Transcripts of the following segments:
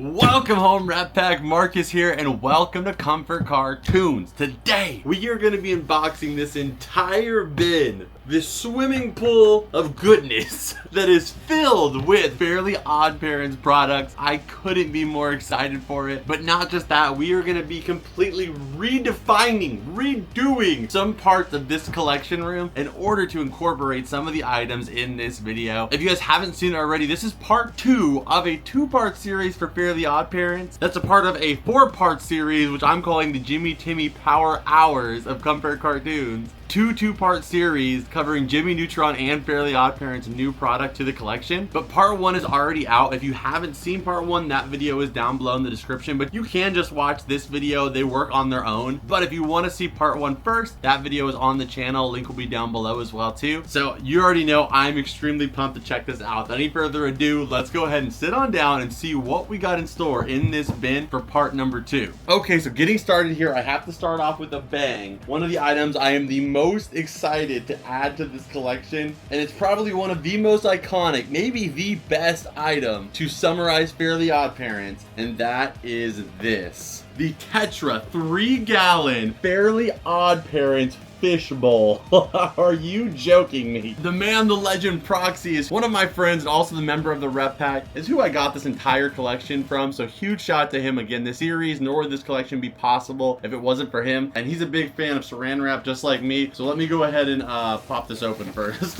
Welcome home, Rat Pack. Marcus here, and welcome to Comfort Cartoons. Today, we are going to be unboxing this entire bin, this swimming pool of goodness that is filled with Fairly Odd Parents products. I couldn't be more excited for it. But not just that, we are going to be completely redoing some parts of this collection room in order to incorporate some of the items in this video. If you guys haven't seen it already, this is part 2 of a 2-part series for Fairly Odd Parents. That's a part of a 4-part series, which I'm calling the Jimmy Timmy Power Hours of Comfort Cartoons. Two-part series covering Jimmy Neutron and Fairly Odd Parents' new product to the collection. But part 1 is already out. If you haven't seen part 1, that video is down below in the description, but you can just watch this video. They work on their own. But if you want to see part 1 first, that video is on the channel. Link will be down below as well too. So you already know I'm extremely pumped to check this out. Without any further ado, let's go ahead and sit on down and see what we got in store in this bin for part number 2. Okay, so getting started here, I have to start off with a bang. One of the items I am the most excited to add to this collection, and it's probably one of the most iconic, maybe the best item to summarize Fairly Odd Parents, and that is this. The Tetra 3-gallon Fairly Odd Parents fish bowl. Are you joking me? The man, the legend, Proxy is one of my friends and also the member of the Rep Pack, is who I got this entire collection from, so huge shout to him. Again, this series nor would this collection be possible if it wasn't for him, and he's a big fan of saran wrap just like me, so let me go ahead and pop this open first.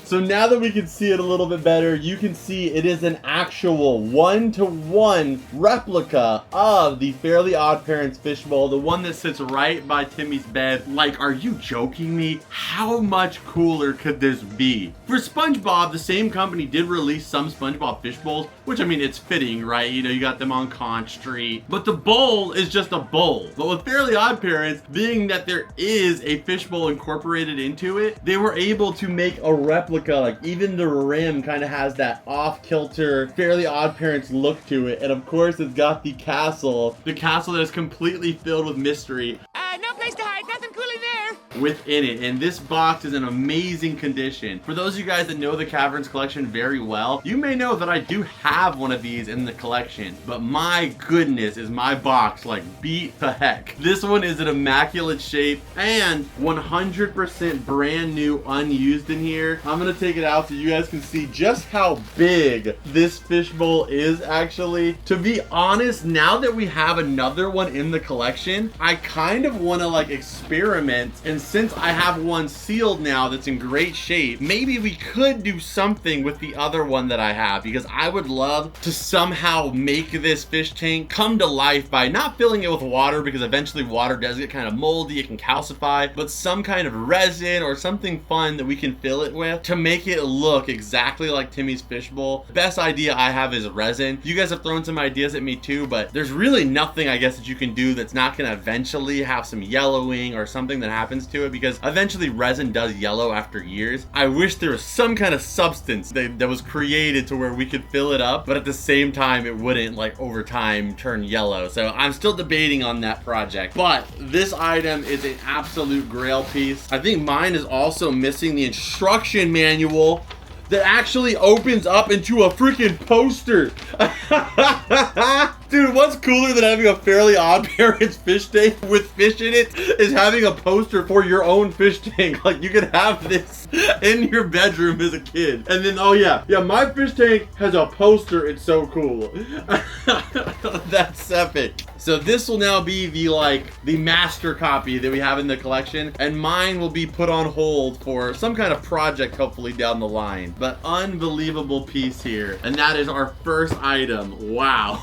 So now that we can see it a little bit better, you can see it is an actual 1-to-1 replica of the Fairly Odd Parents fish bowl, the one that sits right by Timmy's bed. Like, are you joking me? How much cooler could this be? For SpongeBob, the same company did release some SpongeBob fish bowls, which, I mean, it's fitting, right? You know, you got them on Conch Street, but the bowl is just a bowl. But with Fairly Odd Parents, being that there is a fish bowl incorporated into it, they were able to make a replica. Like, even the rim kind of has that off-kilter Fairly Odd Parents look to it, and of course it's got the castle that is completely filled with mystery. No place to hide, nothing cool in there. Within it, and this box is in amazing condition. For those of you guys that know the Caverns collection very well, you may know that I do have one of these in the collection, but my goodness, is my box like beat the heck. This one is an immaculate shape and 100% brand new, unused in here. I'm gonna take it out so you guys can see just how big this fishbowl is actually. To be honest, now that we have another one in the collection, I kind of want to like experiment, and since I have one sealed now that's in great shape, maybe we could do something with the other one that I have, because I would love to somehow make this fish tank come to life by not filling it with water, because eventually water does get kind of moldy, it can calcify, but some kind of resin or something fun that we can fill it with to make it look exactly like Timmy's fishbowl. The best idea I have is resin. You guys have thrown some ideas at me too, but there's really nothing I guess that you can do that's not gonna eventually have some yellowing or something that happens to it, because eventually resin does yellow after years. I wish there was some kind of substance that was created to where we could fill it up, but at the same time it wouldn't like over time turn yellow. So I'm still debating on that project, but this item is an absolute grail piece. I think mine is also missing the instruction manual that actually opens up into a freaking poster. Dude, what's cooler than having a Fairly Odd Parents fish tank with fish in it is having a poster for your own fish tank. Like, you could have this in your bedroom as a kid. And then, oh yeah, my fish tank has a poster. It's so cool. That's epic. So this will now be the master copy that we have in the collection, and mine will be put on hold for some kind of project hopefully down the line. But unbelievable piece here, and that is our first item. Wow.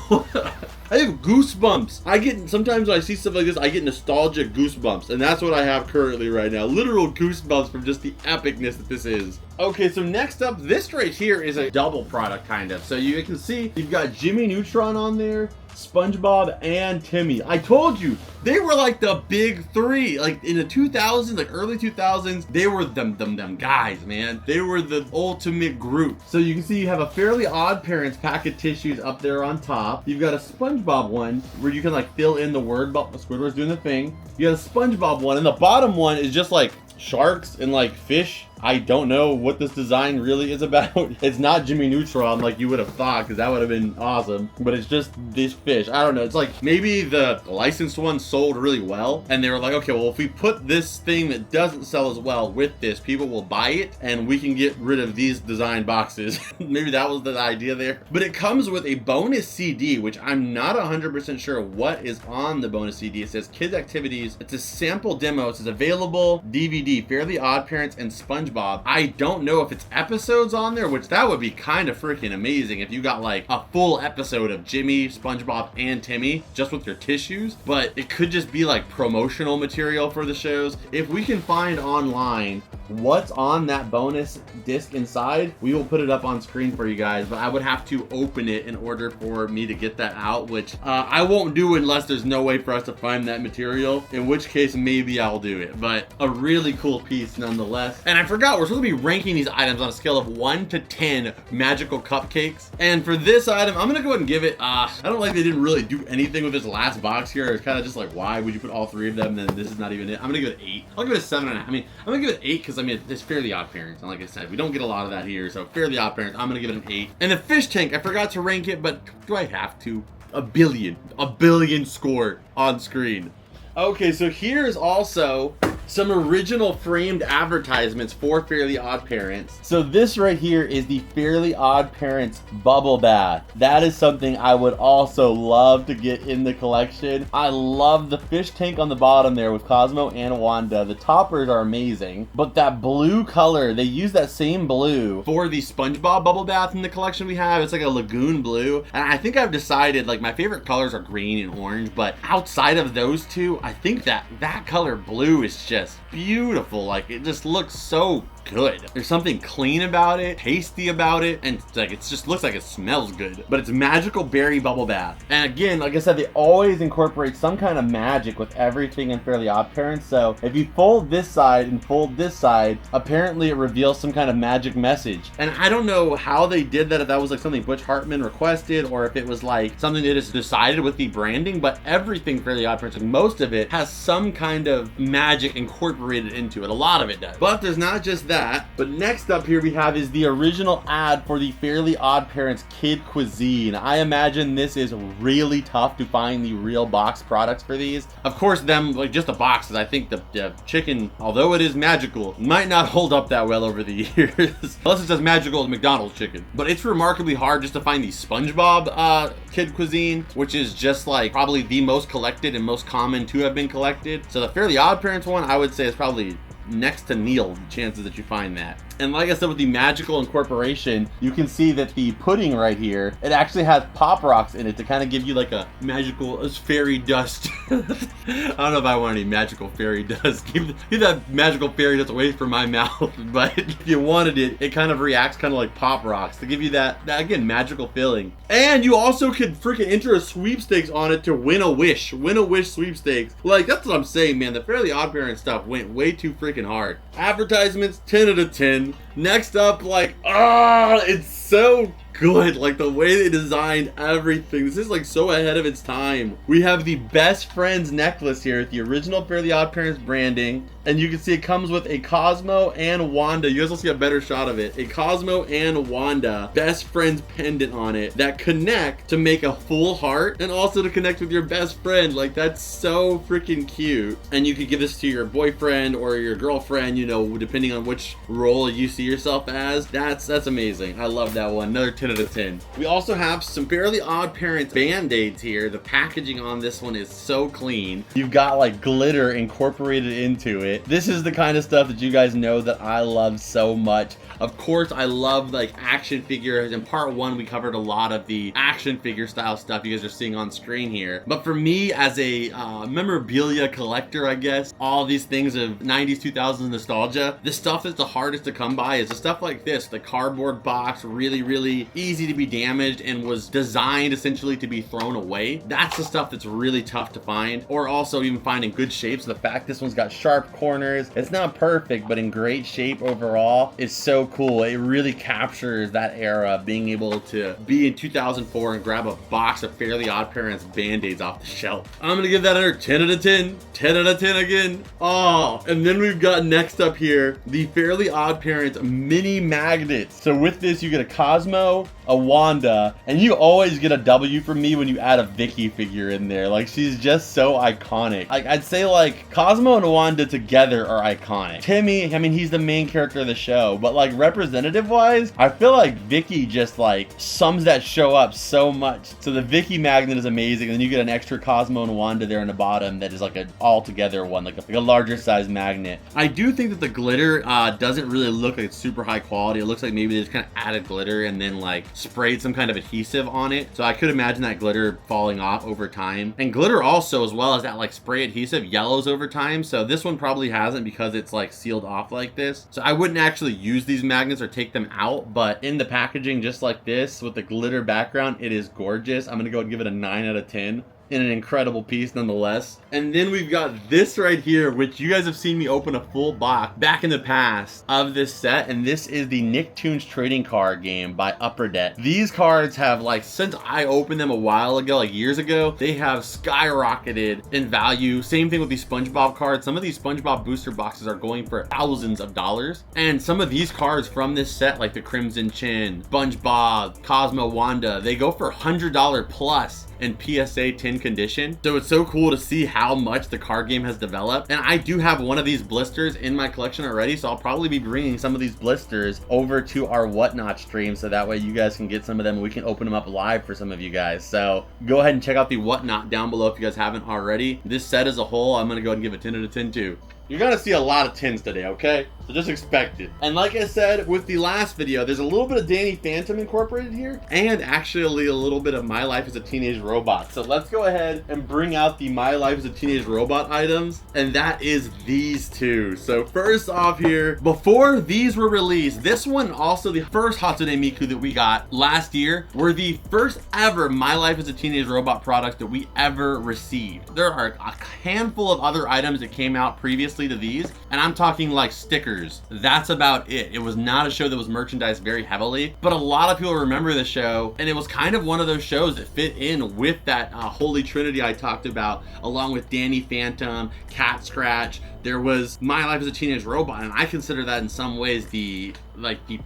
I have goosebumps. Sometimes when I see stuff like this, I get nostalgic goosebumps, and that's what I have currently right now. Literal goosebumps from just the epicness that this is. Okay, so next up, this right here is a double product kind of. So you can see you've got Jimmy Neutron on there, SpongeBob, and Timmy. I told you, they were like the big three. Like in the 2000s, like early 2000s, they were them guys, man. They were the ultimate group. So you can see you have a Fairly Odd Parents pack of tissues up there on top. You've got a SpongeBob one where you can like fill in the word, but Squidward's doing the thing. You got a SpongeBob one, and the bottom one is just like sharks and like fish. I don't know what this design really is about. It's not Jimmy Neutron like you would have thought, because that would have been awesome. But it's just this fish. I don't know. It's like maybe the licensed one sold really well, and they were like, okay, well, if we put this thing that doesn't sell as well with this, people will buy it, and we can get rid of these design boxes. Maybe that was the idea there. But it comes with a bonus CD, which I'm not 100% sure what is on the bonus CD. It says Kids Activities. It's a sample demo. It says available DVD, Fairly Odd Parents and SpongeBob. I don't know if it's episodes on there, which that would be kind of freaking amazing if you got like a full episode of Jimmy, SpongeBob, and Timmy just with your tissues. But it could just be like promotional material for the shows. If we can find online what's on that bonus disc inside, we will put it up on screen for you guys, but I would have to open it in order for me to get that out, which I won't do unless there's no way for us to find that material, in which case maybe I'll do it. But a really cool piece nonetheless. And I forgot, we're supposed to be ranking these items on a scale of 1 to 10 magical cupcakes, and for this item I'm gonna go ahead and give it I don't like they didn't really do anything with this last box here. It's kind of just like, why would you put all 3 of them, then this is not even it. I'm gonna give it 8. I'll give it a 7.5. I mean, I'm gonna give it 8 because I mean it's Fairly Odd Parents, and like I said, we don't get a lot of that here, so Fairly Odd Parents, I'm gonna give it an 8. And the fish tank, I forgot to rank it, but do I have to? A billion score on screen. Okay, so here's also some original framed advertisements for Fairly Odd Parents. So this right here is the Fairly Odd Parents bubble bath. That is something I would also love to get in the collection. I love the fish tank on the bottom there with Cosmo and Wanda. The toppers are amazing, but that blue color, they use that same blue for the SpongeBob bubble bath in the collection we have. It's like a lagoon blue, and I think I've decided like my favorite colors are green and orange, but outside of those two, I think that color blue is just beautiful. Like, it just looks so good. There's something clean about it, tasty about it, and like it just looks like it smells good. But it's magical berry bubble bath. And again, like I said, they always incorporate some kind of magic with everything in Fairly Odd Parents. So if you fold this side and fold this side, apparently it reveals some kind of magic message. And I don't know how they did that, if that was like something Butch Hartman requested, or if it was like something they just decided with the branding, but everything Fairly Odd Parents, like most of it, has some kind of magic incorporated into it. A lot of it does. But there's not just that. But next up here we have is the original ad for the Fairly Odd Parents Kid Cuisine. I imagine this is really tough to find the real box products for these. Of course, them, like just the boxes, I think the chicken, although it is magical, might not hold up that well over the years. Unless it's as magical as McDonald's chicken. But it's remarkably hard just to find the SpongeBob Kid Cuisine, which is just like probably the most collected and most common to have been collected. So the Fairly Odd Parents one, I would say, is probably next to nil chances that you find that. And like I said, with the magical incorporation, you can see that the pudding right here, it actually has Pop Rocks in it to kind of give you like a magical fairy dust. I don't know if I want any magical fairy dust. Keep that magical fairy dust away from my mouth. But if you wanted it, it kind of reacts kind of like Pop Rocks to give you that again, magical feeling. And you also could freaking enter a sweepstakes on it to win a wish. Win a wish sweepstakes. Like, that's what I'm saying, man. The Fairly Odd Parents stuff went way too freaking hard. Advertisements, 10 out of 10. Next up, like, it's so good. Like, the way they designed everything. This is like so ahead of its time. We have the Best Friends necklace here with the original Fairly Odd Parents branding. And you can see it comes with a Cosmo and Wanda. You guys will see a better shot of it. A Cosmo and Wanda Best Friends pendant on it that connect to make a full heart, and also to connect with your best friend. Like, that's so freaking cute. And you could give this to your boyfriend or your girlfriend, you know, depending on which role you see yourself as. That's amazing. I love that one. Another 10 out of 10. We also have some Fairly Odd Parents Band-Aids here. The packaging on this one is so clean. You've got like glitter incorporated into it. This is the kind of stuff that you guys know that I love so much. Of course, I love like action figures. In part 1, we covered a lot of the action figure style stuff you guys are seeing on screen here. But for me, as a memorabilia collector, I guess, all these things of 90s, 2000s nostalgia, the stuff that's the hardest to come by is the stuff like this. The cardboard box, really easy to be damaged and was designed essentially to be thrown away. That's the stuff that's really tough to find, or also even find in good shape. So the fact this one's got sharp corners, it's not perfect, but in great shape overall, it's so cool. It really captures that era of being able to be in 2004 and grab a box of Fairly OddParents Band-Aids off the shelf. I'm gonna give that another 10 out of 10. 10 out of 10 again. Oh, and then we've got next up here, the Fairly OddParents mini magnets. So with this, you get a Cosmo, a Wanda, and you always get a W from me when you add a Vicky figure in there. Like, she's just so iconic. Like, I'd say like Cosmo and Wanda together are iconic. Timmy, I mean, he's the main character of the show, but like representative wise, I feel like Vicky just like sums that show up so much. So the Vicky magnet is amazing, and then you get an extra Cosmo and Wanda there in the bottom that is like an all together one, like a larger size magnet. I do think that the glitter doesn't really look like it's super high quality. It looks like maybe they just kind of added glitter and then like sprayed some kind of adhesive on it. So I could imagine that glitter falling off over time. And glitter also, as well as that like spray adhesive, yellows over time. So this one probably hasn't because it's like sealed off like this. So I wouldn't actually use these magnets or take them out, but in the packaging just like this with the glitter background, it is gorgeous. I'm gonna go and give it a 9 out of 10. In an incredible piece nonetheless. And then we've got this right here, which you guys have seen me open a full box back in the past of this set, and this is the Nicktoons trading card game by Upper Deck. These cards have, like, since I opened them a while ago, like years ago, they have skyrocketed in value. Same thing with these SpongeBob cards. Some of these SpongeBob booster boxes are going for thousands of dollars, and some of these cards from this set, like the Crimson Chin, SpongeBob, Cosmo, Wanda, they go for $100 plus in PSA 10 condition. So it's so cool to see how much the card game has developed. And I do have one of these blisters in my collection already, so I'll probably be bringing some of these blisters over to our Whatnot stream, so that way you guys can get some of them and we can open them up live for some of you guys. So go ahead and check out the Whatnot down below if you guys haven't already. This set as a whole, I'm gonna go ahead and give it 10 out of 10 too. You're gonna see a lot of 10s today, okay? So just expect it. And like I said with the last video, there's a little bit of Danny Phantom incorporated here, and actually a little bit of My Life as a Teenage Robot. So let's go ahead and bring out the My Life as a Teenage Robot items, and that is these two. So first off here, before these were released, this one, also the first Hatsune Miku that we got last year, were the first ever My Life as a Teenage Robot products that we ever received. There are a handful of other items that came out previously to these, and I'm talking like stickers. That's about it. It was not a show that was merchandised very heavily, but a lot of people remember the show, and it was kind of one of those shows that fit in with that Holy Trinity I talked about, along with Danny Phantom, Cat Scratch. There was My Life as a Teenage Robot, and I consider that in some ways the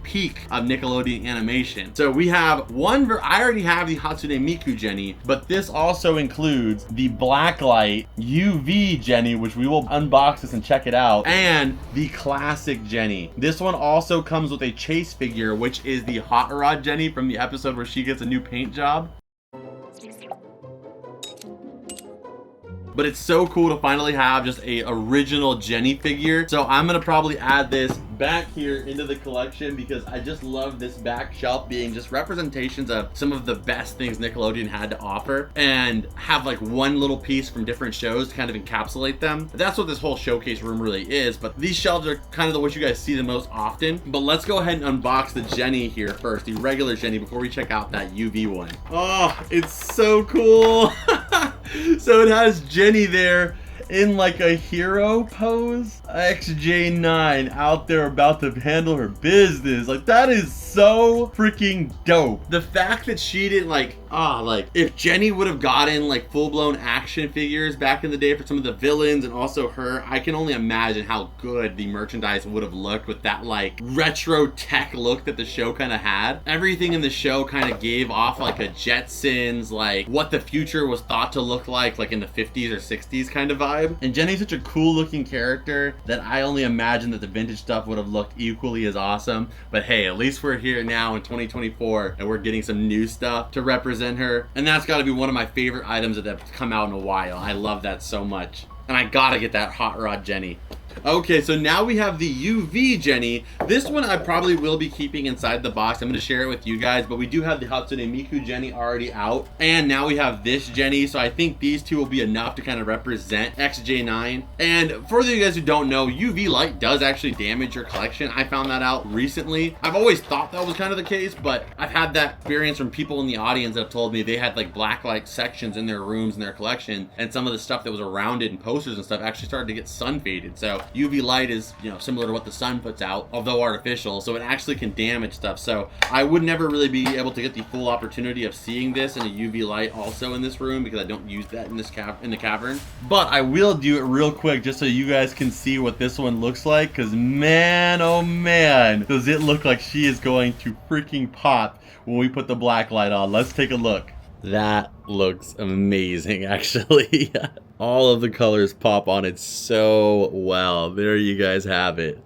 peak of Nickelodeon animation. So we have one, I already have the Hatsune Miku Jenny, but this also includes the Blacklight UV Jenny, which we will unbox this and check it out, and the classic Jenny. This one also comes with a chase figure, which is the Hot Rod Jenny from the episode where she gets a new paint job. But it's so cool to finally have just a original Jenny figure. So I'm gonna probably add this back here into the collection because I just love this back shelf being just representations of some of the best things Nickelodeon had to offer, and have like one little piece from different shows to kind of encapsulate them. That's what this whole showcase room really is, but these shelves are kind of the what you guys see the most often. But let's go ahead and unbox the Jenny here first, the regular Jenny, before we check out that UV one. Oh, it's so cool. So it has Jenny there in like a hero pose. XJ9 out there about to handle her business. Like, that is so freaking dope. The fact that she didn't like if Jenny would have gotten like full-blown action figures back in the day for some of the villains and also her, I can only imagine how good the merchandise would have looked with that like retro tech look that the show kind of had. Everything in the show kind of gave off like a Jetsons, like what the future was thought to look like in the 50s or 60s kind of vibe. And Jenny's such a cool looking character that I only imagine that the vintage stuff would have looked equally as awesome. But hey, at least we're here now in 2024 and we're getting some new stuff to represent her, and that's got to be one of my favorite items that have come out in a while. I love that so much, and I gotta get that Hot Rod Jenny. Okay, so now we have the UV Jenny. This one I probably will be keeping inside the box. I'm going to share it with you guys, but we do have the Hatsune Miku Jenny already out. And now we have this Jenny, so I think these two will be enough to kind of represent XJ9. And for you guys who don't know, UV light does actually damage your collection. I found that out recently. I've always thought that was kind of the case, but I've had that experience from people in the audience that have told me they had like black light sections in their rooms in their collection, and some of the stuff that was around it and posters and stuff actually started to get sun faded. So UV light is, you know, similar to what the sun puts out, although artificial, so it actually can damage stuff. So I would never really be able to get the full opportunity of seeing this in a UV light also in this room because I don't use that in this in the cavern. But I will do it real quick just so you guys can see what this one looks like, because man, oh man, does it look like she is going to freaking pop when we put the black light on. Let's take a look. That looks amazing, actually. All of the colors pop on it so well. There you guys have it.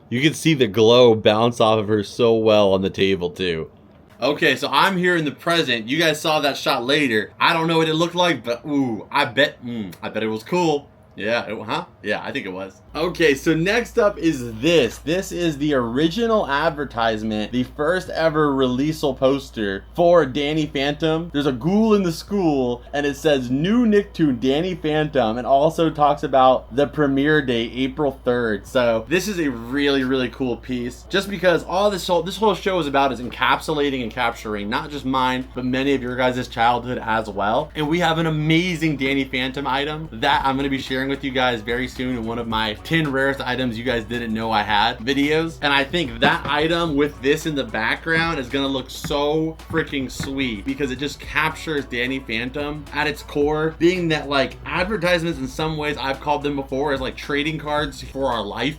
You can see the glow bounce off of her so well on the table too. Okay, so I'm here in the present. You guys saw that shot later. I don't know what it looked like, but ooh, I bet it was cool. Yeah, Yeah, I think it was. Okay, so next up is this. This is the original advertisement, the first ever releasal poster for Danny Phantom. There's a ghoul in the school, and it says new Nicktoon Danny Phantom, and also talks about the premiere date, April 3rd. So this is a really, really cool piece, just because all this whole show is about is encapsulating and capturing not just mine, but many of your guys' childhood as well. And we have an amazing Danny Phantom item that I'm going to be sharing with you guys very soon in one of my 10 rarest items you guys didn't know I had videos. And I think that item with this in the background is gonna look so freaking sweet because it just captures Danny Phantom at its core, being that like advertisements in some ways I've called them before as like trading cards for our life.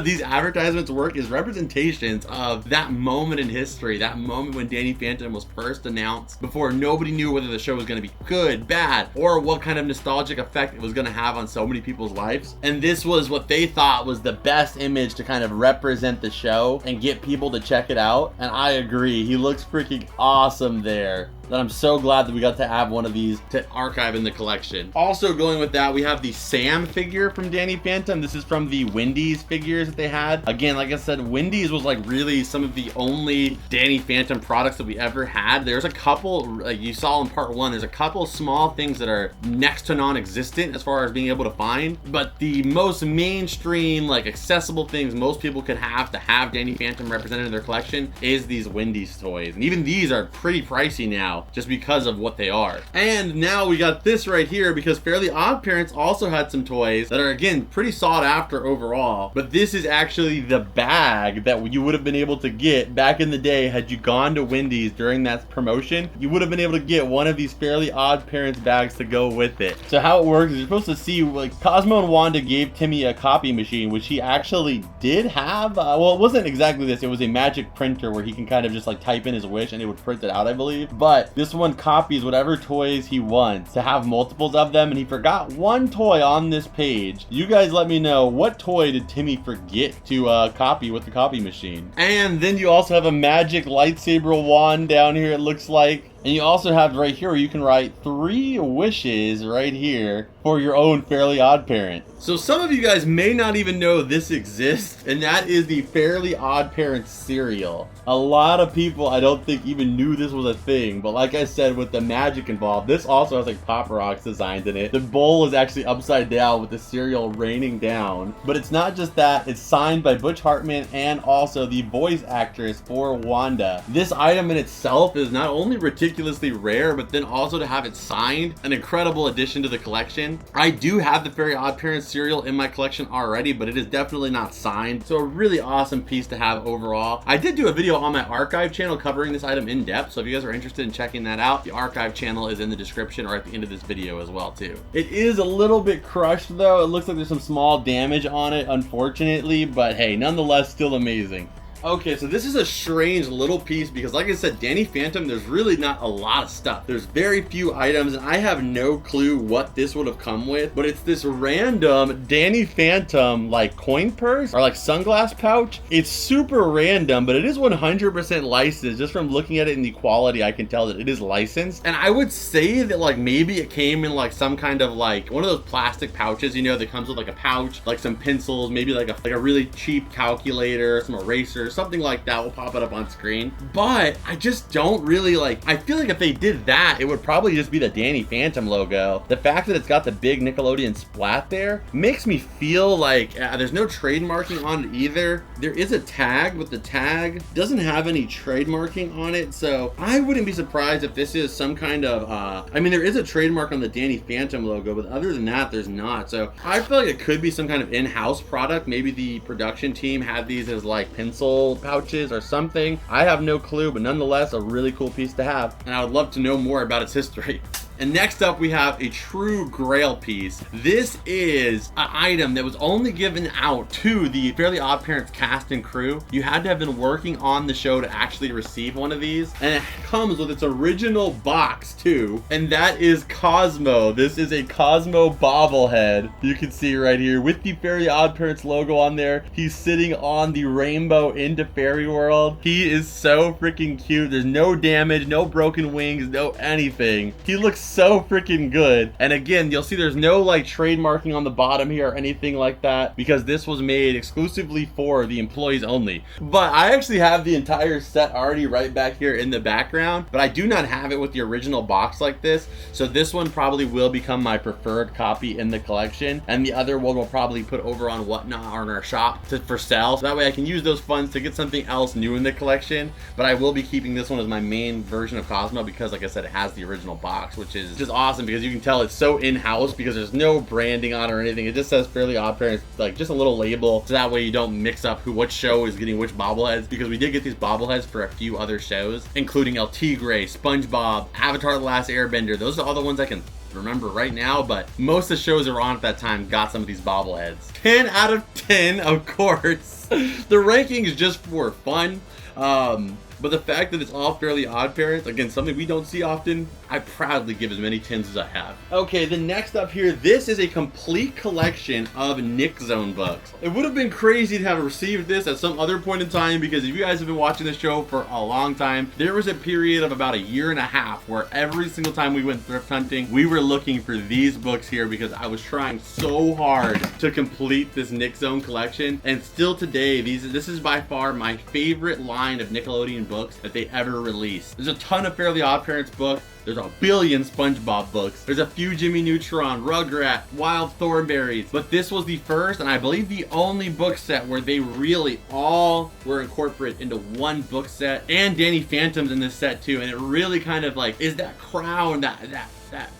These advertisements work as representations of that moment in history, that moment when Danny Phantom was first announced before nobody knew whether the show was gonna be good, bad, or what kind of nostalgic effect it was gonna have on so many people's lives. And this was what they thought was the best image to kind of represent the show and get people to check it out. And I agree, he looks freaking awesome there. That I'm so glad that we got to have one of these to archive in the collection. Also going with that, we have the Sam figure from Danny Phantom. This is from the Wendy's figures that they had. Again, like I said, Wendy's was like really some of the only Danny Phantom products that we ever had. There's a couple, like you saw in part one, there's a couple small things that are next to non-existent as far as being able to find. But the most mainstream, like accessible things most people could have to have Danny Phantom represented in their collection is these Wendy's toys. And even these are pretty pricey now, just because of what they are. And now we got this right here because Fairly Odd Parents also had some toys that are again pretty sought after overall, but this is actually the bag that you would have been able to get back in the day had you gone to Wendy's during that promotion. You would have been able to get one of these Fairly Odd Parents bags to go with it. So how it works is you're supposed to see, like, Cosmo and Wanda gave Timmy a copy machine, which he actually did have. Well, it wasn't exactly this, it was a magic printer where he can kind of just like type in his wish and it would print it out, I believe. But this one copies whatever toys he wants to have multiples of them, and he forgot one toy on this page. You guys let me know, what toy did Timmy forget to copy with the copy machine? And then you also have a magic lightsaber wand down here, it looks like. And you also have right here where you can write 3 wishes right here for your own Fairly Odd Parent. So some of you guys may not even know this exists, and that is the Fairly Odd Parents cereal. A lot of people I don't think even knew this was a thing, but like I said, with the magic involved, this also has like Pop Rocks designs in it. The bowl is actually upside down with the cereal raining down. But it's not just that, it's signed by Butch Hartman and also the voice actress for Wanda. This item in itself is not only ridiculously rare, but then also to have it signed, an incredible addition to the collection. I do have the Fairly Odd Parents cereal in my collection already, but it is definitely not signed, so a really awesome piece to have overall. I did do a video on my archive channel covering this item in depth, so if you guys are interested in checking that out, the archive channel is in the description or at the end of this video as well too. It is a little bit crushed though. It looks like there's some small damage on it, unfortunately, but hey, nonetheless, still amazing. Okay, so this is a strange little piece because like I said, Danny Phantom, there's really not a lot of stuff. There's very few items and I have no clue what this would have come with, but it's this random Danny Phantom like coin purse or like sunglass pouch. It's super random, but it is 100% licensed. Just from looking at it in the quality, I can tell that it is licensed. And I would say that like maybe it came in like some kind of like one of those plastic pouches, you know, that comes with like a pouch, like some pencils, maybe like a really cheap calculator, some erasers, something like that. Will pop it up on screen. But I just don't really like, I feel like if they did that, it would probably just be the Danny Phantom logo. The fact that it's got the big Nickelodeon splat there makes me feel like there's no trademarking on it either. There is a tag, but the tag doesn't have any trademarking on it, so I wouldn't be surprised if this is some kind of I mean, there is a trademark on the Danny Phantom logo, but other than that, there's not. So I feel like it could be some kind of in-house product. Maybe the production team had these as like pencil pouches or something. I have no clue, but nonetheless, a really cool piece to have, and I would love to know more about its history. And next up, we have a true grail piece. This is an item that was only given out to the Fairly OddParents cast and crew. You had to have been working on the show to actually receive one of these. And it comes with its original box too. And that is Cosmo. This is a Cosmo bobblehead. You can see right here with the Fairly OddParents logo on there. He's sitting on the rainbow into Fairy World. He is so freaking cute. There's no damage, no broken wings, no anything. He looks so freaking good. And again, you'll see there's no like trademarking on the bottom here or anything like that because this was made exclusively for the employees only. But I actually have the entire set already right back here in the background, but I do not have it with the original box like this. So this one probably will become my preferred copy in the collection, and the other one will probably put over on Whatnot or in our shop for sale. So that way I can use those funds to get something else new in the collection. But I will be keeping this one as my main version of Cosmo because like I said, it has the original box, which is just awesome because you can tell it's so in-house because there's no branding on it or anything. It just says Fairly OddParents, like just a little label, so that way you don't mix up what show is getting which bobbleheads, because we did get these bobbleheads for a few other shows, including El Tigre, SpongeBob, Avatar: The Last Airbender. Those are all the ones I can remember right now, but most of the shows that were on at that time got some of these bobbleheads. 10 out of 10, of course. The ranking is just for fun. But the fact that it's all Fairly OddParents, again, something we don't see often, I proudly give as many 10s as I have. Okay, the next up here, this is a complete collection of Nick Zone books. It would have been crazy to have received this at some other point in time, because if you guys have been watching the show for a long time, there was a period of about a year and a half where every single time we went thrift hunting, we were looking for these books here because I was trying so hard to complete this Nick Zone collection. And still today, this is by far my favorite line of Nickelodeon books that they ever released. There's a ton of Fairly OddParents books. There's a billion SpongeBob books. There's a few Jimmy Neutron, Rugrat, Wild Thornberrys. But this was the first and I believe the only book set where they really all were incorporated into one book set. And Danny Phantom's in this set too. And it really kind of like is that crown, that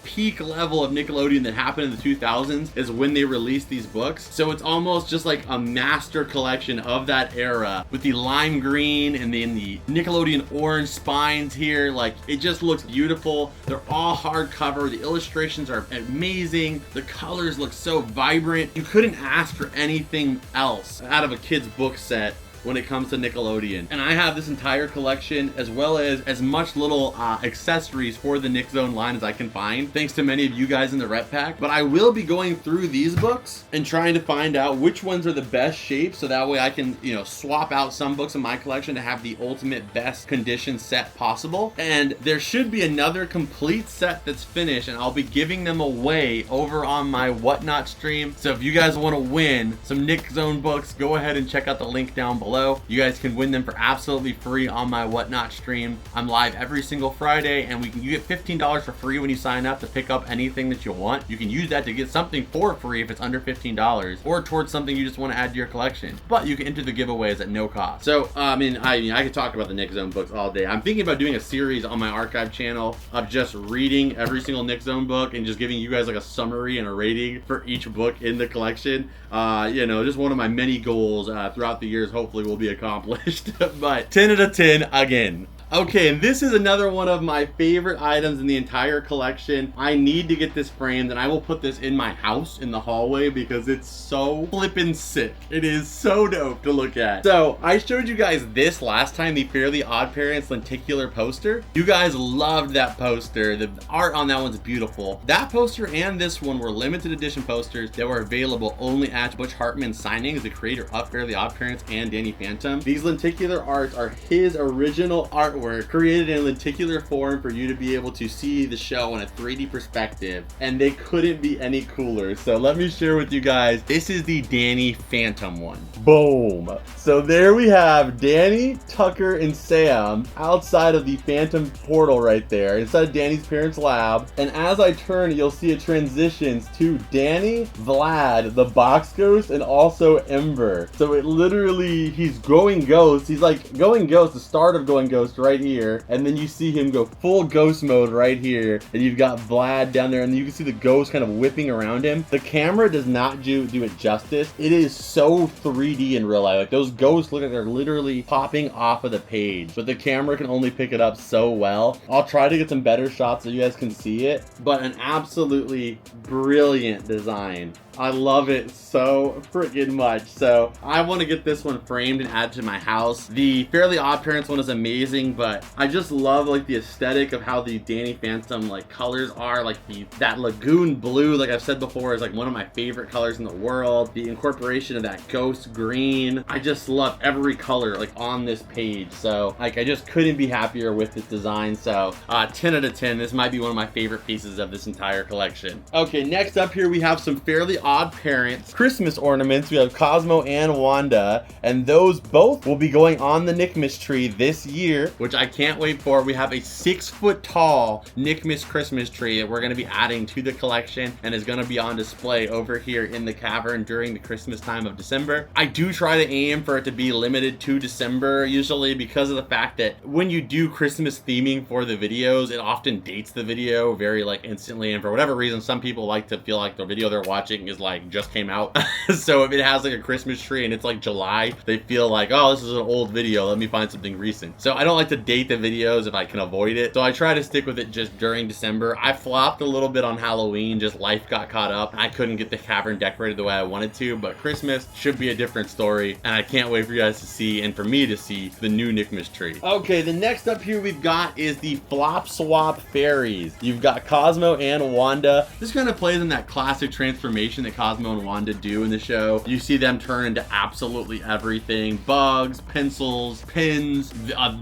peak level of Nickelodeon that happened in the 2000s is when they released these books. So it's almost just like a master collection of that era with the lime green and then the Nickelodeon orange spines here. Like, it just looks beautiful. They're all hardcover. The illustrations are amazing. The colors look so vibrant. You couldn't ask for anything else out of a kid's book set when it comes to Nickelodeon. And I have this entire collection as well as much little accessories for the Nick Zone line as I can find, thanks to many of you guys in the rep pack. But I will be going through these books and trying to find out which ones are the best shape, so that way I can, you know, swap out some books in my collection to have the ultimate best condition set possible. And there should be another complete set that's finished, and I'll be giving them away over on my Whatnot stream. So if you guys want to win some Nick Zone books, go ahead and check out the link down below. You guys can win them for absolutely free on my Whatnot stream. I'm live every single Friday, and you get $15 for free when you sign up to pick up anything that you want. You can use that to get something for free if it's under $15, or towards something you just want to add to your collection. But you can enter the giveaways at no cost. So I could talk about the Nick Zone books all day. I'm thinking about doing a series on my archive channel of just reading every single Nick Zone book and just giving you guys like a summary and a rating for each book in the collection. You know, just one of my many goals throughout the years, hopefully will be accomplished. But 10 out of 10 again. Okay, and this is another one of my favorite items in the entire collection. I need to get this framed, and I will put this in my house in the hallway because it's so flippin' sick. It is so dope to look at. So I showed you guys this last time, the Fairly Odd Parents lenticular poster. You guys loved that poster. The art on that one's beautiful. That poster and this one were limited edition posters that were available only at Butch Hartman signings, the creator of Fairly Odd Parents and Danny Phantom. These lenticular arts are his original artwork created in lenticular form for you to be able to see the show in a 3D perspective, and they couldn't be any cooler. So let me share with you guys, this is the Danny Phantom one. Boom. So there we have Danny, Tucker, and Sam outside of the Phantom portal right there, inside of Danny's parents' lab. And as I turn, you'll see it transitions to Danny, Vlad, the box ghost, and also Ember. So it literally, he's going ghost. He's like going ghost, the start of going ghost right here. And then you see him go full ghost mode right here. And you've got Vlad down there, and you can see the ghost kind of whipping around him. The camera does not do it justice. It is so 3D in real life. Like, those ghosts look like they're literally popping off of the page, but the camera can only pick it up so well. I'll try to get some better shots so you guys can see it, but an absolutely brilliant design. I love it so freaking much. So I want to get this one framed and add to my house. The Fairly Odd Parents one is amazing, but I just love like the aesthetic of how the Danny Phantom like colors are. Like that lagoon blue, like I've said before, is like one of my favorite colors in the world. The incorporation of that ghost green, I just love every color like on this page. So like I just couldn't be happier with this design. So 10 out of 10. This might be one of my favorite pieces of this entire collection. Okay, next up here we have some Fairly Odd Parents Christmas ornaments. We have Cosmo and Wanda, and those both will be going on the Nickmas tree this year, which I can't wait for. We have a 6-foot tall Nickmas Christmas tree that we're going to be adding to the collection and is going to be on display over here in the cavern during the Christmas time of December. I do try to aim for it to be limited to December usually, because of the fact that when you do Christmas theming for the videos, it often dates the video very like instantly, and for whatever reason some people like to feel like the video they're watching is like just came out. So if it has like a Christmas tree and it's like July, they feel like, oh, this is an old video, let me find something recent. So I don't like to date the videos if I can avoid it, so I try to stick with it just during December. I flopped a little bit on Halloween, just life got caught up. I couldn't get the cavern decorated the way I wanted to, but Christmas should be a different story, and I can't wait for you guys to see and for me to see the new Nickmas tree. Okay, the next up here we've got is the Flop Swap Fairies. You've got Cosmo and Wanda. This kind of plays in that classic transformation that Cosmo and Wanda do in the show. You see them turn into absolutely everything. Bugs, pencils, pins,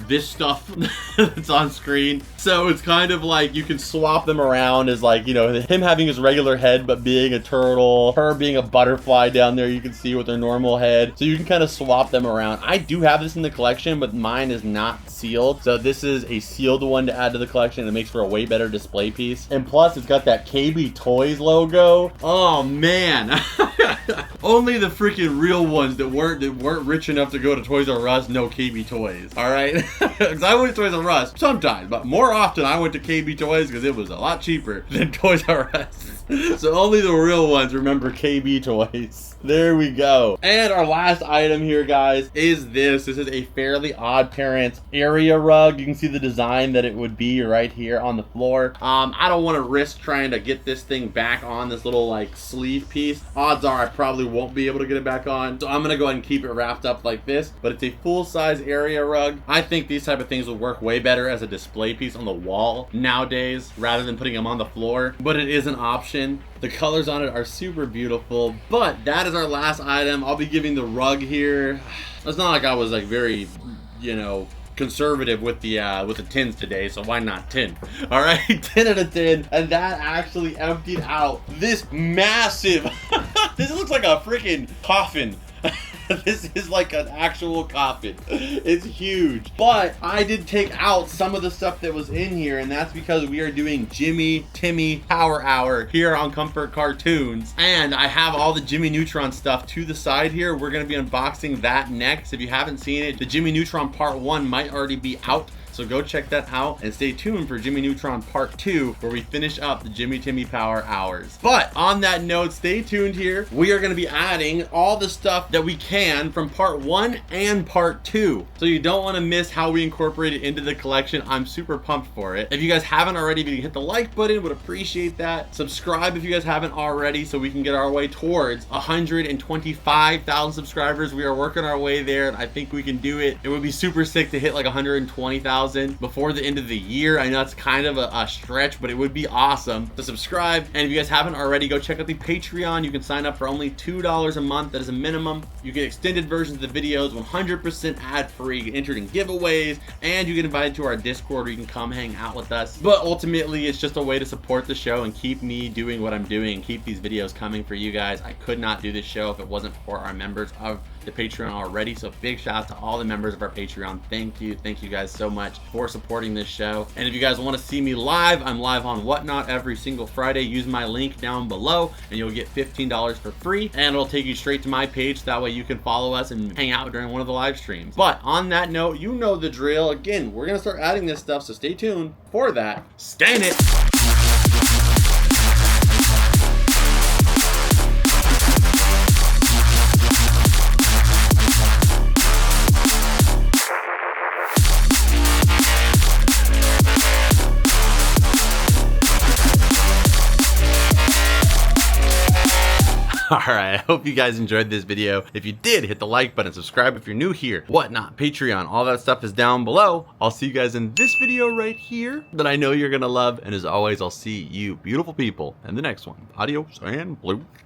this stuff that's on screen. So it's kind of like you can swap them around as like, you know, him having his regular head but being a turtle, her being a butterfly down there you can see with her normal head. So you can kind of swap them around. I do have this in the collection, but mine is not sealed. So this is a sealed one to add to the collection. It makes for a way better display piece. And plus it's got that KB Toys logo. Oh man. Only the freaking real ones that weren't rich enough to go to Toys R Us know KB Toys. All right, because I went to Toys R Us sometimes, but more often I went to KB Toys because it was a lot cheaper than Toys R Us. So only the real ones remember KB Toys. There we go. And our last item here, guys, is this. This is a Fairly Odd Parents area rug. You can see the design that it would be right here on the floor. I don't want to risk trying to get this thing back on this little like sleeve piece. Odds are I probably won't be able to get it back on. So I'm going to go ahead and keep it wrapped up like this. But it's a full-size area rug. I think these type of things would work way better as a display piece on the wall nowadays rather than putting them on the floor. But it is an option. The colors on it are super beautiful, but that is our last item. I'll be giving the rug here. It's not like I was like very, you know, conservative with the tins today, so why not 10? All right, 10 out of 10, and that actually emptied out this massive. This looks like a freaking coffin. This is like an actual coffin. It's huge. But I did take out some of the stuff that was in here, and that's because we are doing Jimmy Timmy Power Hour here on Comfort Cartoons. And I have all the Jimmy Neutron stuff to the side here. We're going to be unboxing that next. If you haven't seen it, the Jimmy Neutron Part 1 might already be out. So go check that out and stay tuned for Jimmy Neutron Part 2, where we finish up the Jimmy Timmy Power Hours. But on that note, stay tuned here. We are going to be adding all the stuff that we can from Part 1 and Part 2. So you don't want to miss how we incorporate it into the collection. I'm super pumped for it. If you guys haven't already, if you hit the like button, would appreciate that. Subscribe if you guys haven't already, so we can get our way towards 125,000 subscribers. We are working our way there, and I think we can do it. It would be super sick to hit like 120,000 before the end of the year. I know it's kind of a stretch, but it would be awesome to subscribe. And if you guys haven't already, go check out the Patreon. You can sign up for only $2 a month. That is a minimum. You get extended versions of the videos, 100% ad-free. You get entered in giveaways, and you get invited to our Discord where you can come hang out with us. But ultimately, it's just a way to support the show and keep me doing what I'm doing and keep these videos coming for you guys. I could not do this show if it wasn't for our members of the Patreon already. So big shout out to all the members of our Patreon. Thank you guys so much for supporting this show. And if you guys want to see me live, I'm live on Whatnot every single Friday. Use my link down below and you'll get $15 for free, and it'll take you straight to my page. That way you can follow us and hang out during one of the live streams. But on that note, you know the drill. Again, we're gonna start adding this stuff, so stay tuned for that. Stan it. Alright, I hope you guys enjoyed this video. If you did, hit the like button, subscribe if you're new here, Whatnot, Patreon, all that stuff is down below. I'll see you guys in this video right here that I know you're gonna love, and as always, I'll see you beautiful people in the next one. Adios and blue.